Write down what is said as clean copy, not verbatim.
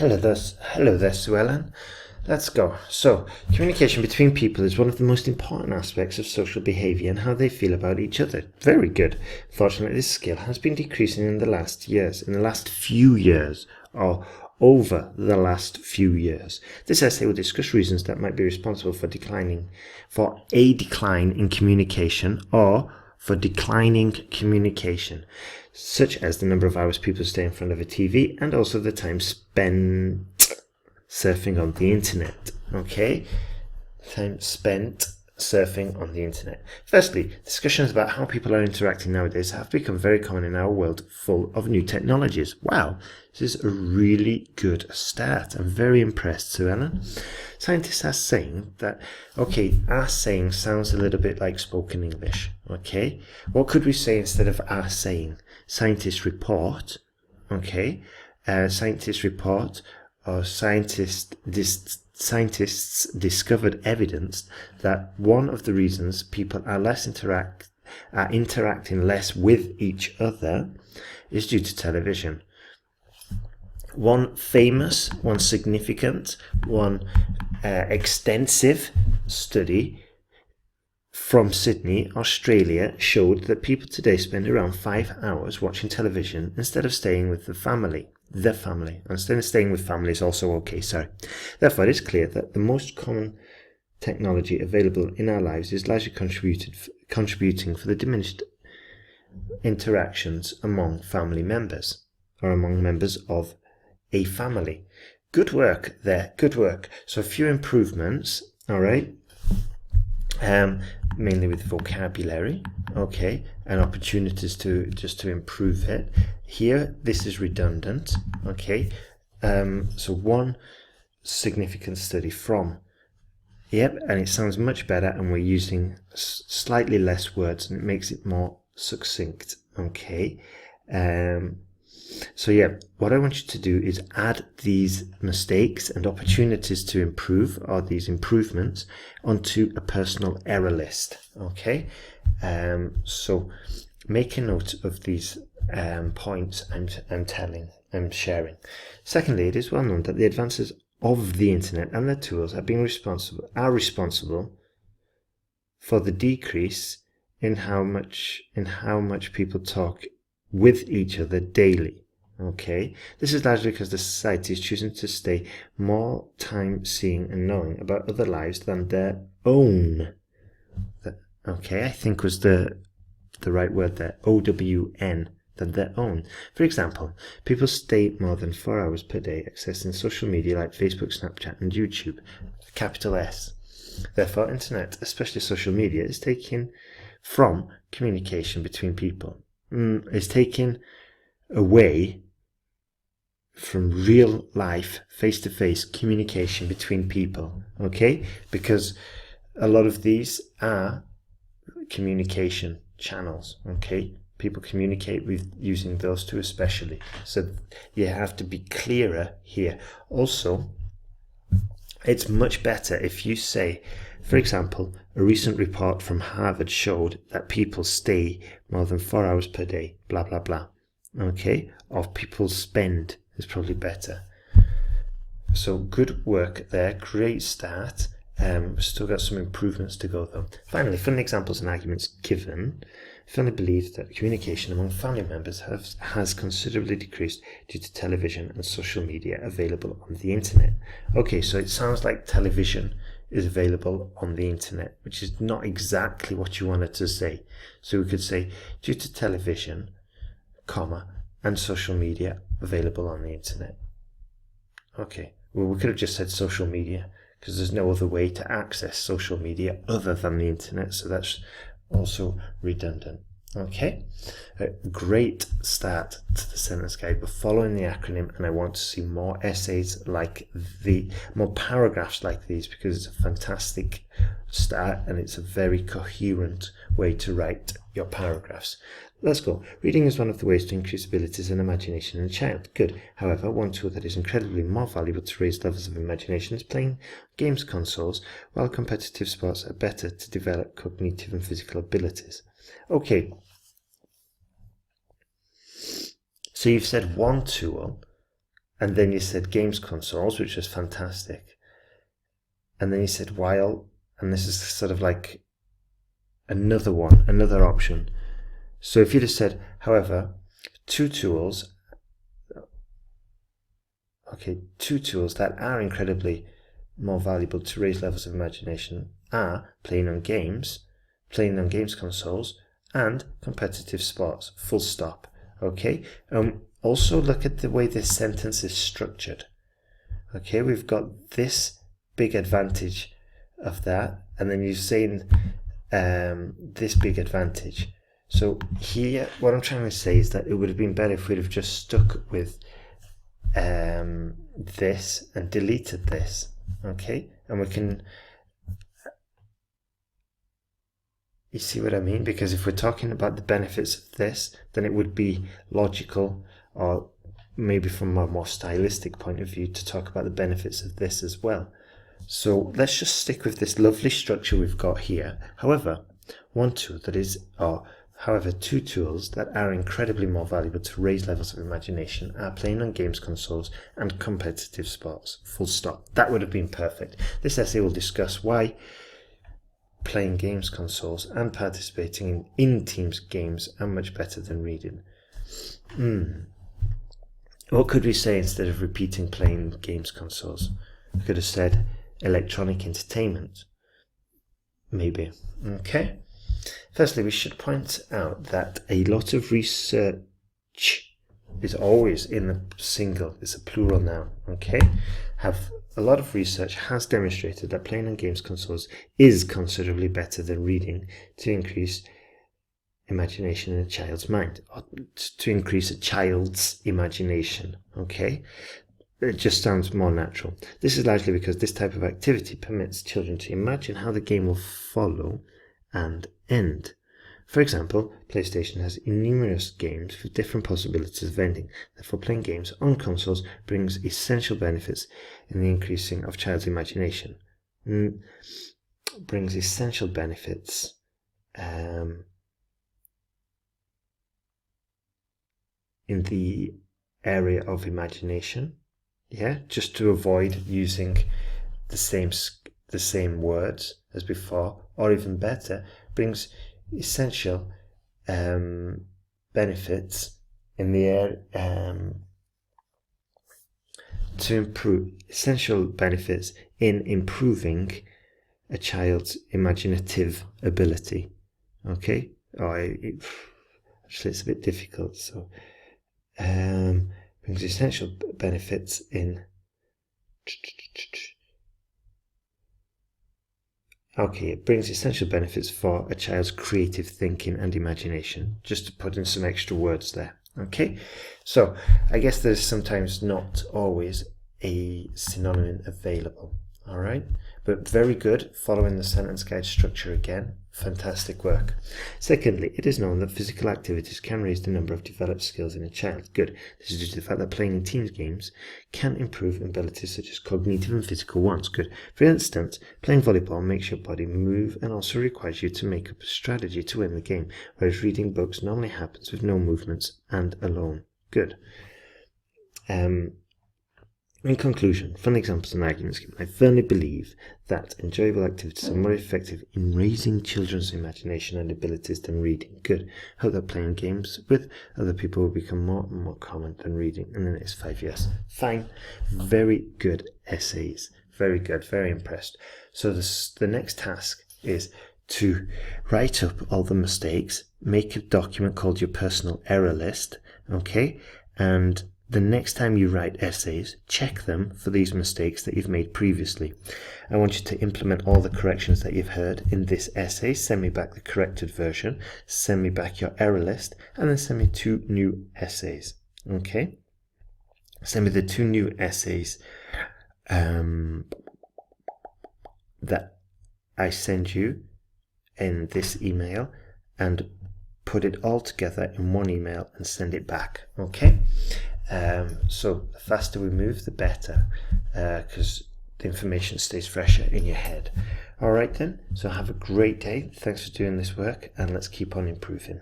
Hello there, Suellen. Let's go. So, communication between people is one of the most important aspects of social behaviour and how they feel about each other. Very good. Fortunately, this skill has been decreasing in the last few years, or over the last few years. This essay will discuss reasons that might be responsible for a decline in communication, or for declining communication, such as the number of hours people stay in front of a TV and also the time spent surfing on the internet. Okay? Time spent surfing on the internet. Firstly, discussions about how people are interacting nowadays have become very common in our world full of new technologies. Wow, this is a really good start. I'm very impressed, Suellen. Scientists are saying that, are saying sounds a little bit like spoken English. Okay, what could we say instead of are saying? Scientists report. Okay, scientists report, or scientists discovered evidence that one of the reasons people are interacting less with each other is due to television. One famous, one significant, one extensive study from Sydney, Australia, showed that people today spend around 5 hours watching television instead of staying with the family. Instead of staying with family is also okay, sorry. Therefore, it is clear that the most common technology available in our lives is largely contributing for the diminished interactions among family members, or among members of a family. Good work there, good work. So a few improvements, all right, mainly with vocabulary, okay, and opportunities to improve it. Here, this is redundant, okay. So one significant study from, and it sounds much better, and we're using slightly less words, and it makes it more succinct, okay. So what I want you to do is add these mistakes and opportunities to improve, or these improvements, onto a personal error list, okay? So make a note of these points I'm sharing. Secondly, it is well known that the advances of the internet and their tools are responsible for the decrease in how much people talk with each other daily. Okay, this is largely because the society is choosing to stay more time seeing and knowing about other lives than their own. Okay, I think was the right word there, OWN, than their own. For example, people stay more than 4 hours per day accessing social media like Facebook, Snapchat and YouTube, capital S. Therefore, internet, especially social media, is taken from communication between people. Is taken away from real life, face-to-face communication between people, okay? Because a lot of these are communication channels, okay? People communicate with using those two especially. So you have to be clearer here. Also, it's much better if you say, for example, a recent report from Harvard showed that people stay more than 4 hours per day, blah, blah, blah. Okay? Or people spend is probably better. So good work there. Great start. We've still got some improvements to go though. Finally, from the examples and arguments given, I firmly believe that communication among family members has considerably decreased due to television and social media available on the internet. Okay, so it sounds like television is available on the internet, which is not exactly what you wanted to say. So we could say, due to television, and social media available on the internet. Okay, well, we could have just said social media, because there's no other way to access social media other than the internet, so that's also redundant. Okay, a great start to the sentence guide. We're following the acronym, and I want to see more essays more paragraphs like these, because it's a fantastic start and it's a very coherent way to write your paragraphs. Let's go. Reading is one of the ways to increase abilities and imagination in a child. Good. However, one tool that is incredibly more valuable to raise levels of imagination is playing games consoles, while competitive sports are better to develop cognitive and physical abilities. Okay. So you've said one tool and then you said games consoles, which was fantastic. And then you said while, and this is sort of like another option. So if you'd have said, however, two tools that are incredibly more valuable to raise levels of imagination are playing on games consoles, and competitive sports, full stop. Okay. Also look at the way this sentence is structured. Okay, we've got this big advantage of that, and then you're saying this big advantage. So here, what I'm trying to say is that it would have been better if we'd have just stuck with this and deleted this. Okay, and we can, you see what I mean? Because if we're talking about the benefits of this, then it would be logical, or maybe from a more stylistic point of view, to talk about the benefits of this as well. So let's just stick with this lovely structure we've got here. However, two tools that are incredibly more valuable to raise levels of imagination are playing on games consoles and competitive sports. Full stop. That would have been perfect. This essay will discuss why playing games consoles and participating in teams games are much better than reading. What could we say instead of repeating playing games consoles? We could have said electronic entertainment. Maybe. Okay. Firstly, we should point out that a lot of research is always in the single. It's a plural noun. Okay. A lot of research has demonstrated that playing on games consoles is considerably better than reading to increase imagination in a child's mind, or to increase a child's imagination. Okay, it just sounds more natural. This is largely because this type of activity permits children to imagine how the game will follow and end. For example, PlayStation has numerous games with different possibilities of ending. Therefore, playing games on consoles brings essential benefits in the increasing of child's imagination. Brings essential benefits in the area of imagination. Yeah, just to avoid using the same words as before, or even better, brings essential benefits in the in improving a child's imaginative ability. Okay, actually it's a bit difficult. So brings essential benefits in. Okay, it brings essential benefits for a child's creative thinking and imagination. Just to put in some extra words there. Okay, so I guess there's sometimes not always a synonym available. All right, but very good, following the sentence guide structure again. Fantastic work. Secondly, it is known that physical activities can raise the number of developed skills in a child. Good. This is due to the fact that playing in team games can improve abilities such as cognitive and physical ones. Good. For instance, playing volleyball makes your body move and also requires you to make up a strategy to win the game, whereas reading books normally happens with no movements and alone. Good. In conclusion, from the examples and arguments given, I firmly believe that enjoyable activities are more effective in raising children's imagination and abilities than reading. Good. Hope that playing games with other people will become more and more common than reading in the next 5 years. Fine. Very good essays. Very good. Very impressed. So the next task is to write up all the mistakes, make a document called your personal error list, okay? And the next time you write essays, check them for these mistakes that you've made previously. I want you to implement all the corrections that you've heard in this essay. Send me back the corrected version, send me back your error list, and then send me 2 new essays. Okay? Send me the 2 new essays that I send you in this email, and put it all together in one email and send it back. Okay? So the faster we move, the better, because the information stays fresher in your head. All right then, so have a great day. Thanks for doing this work, and let's keep on improving.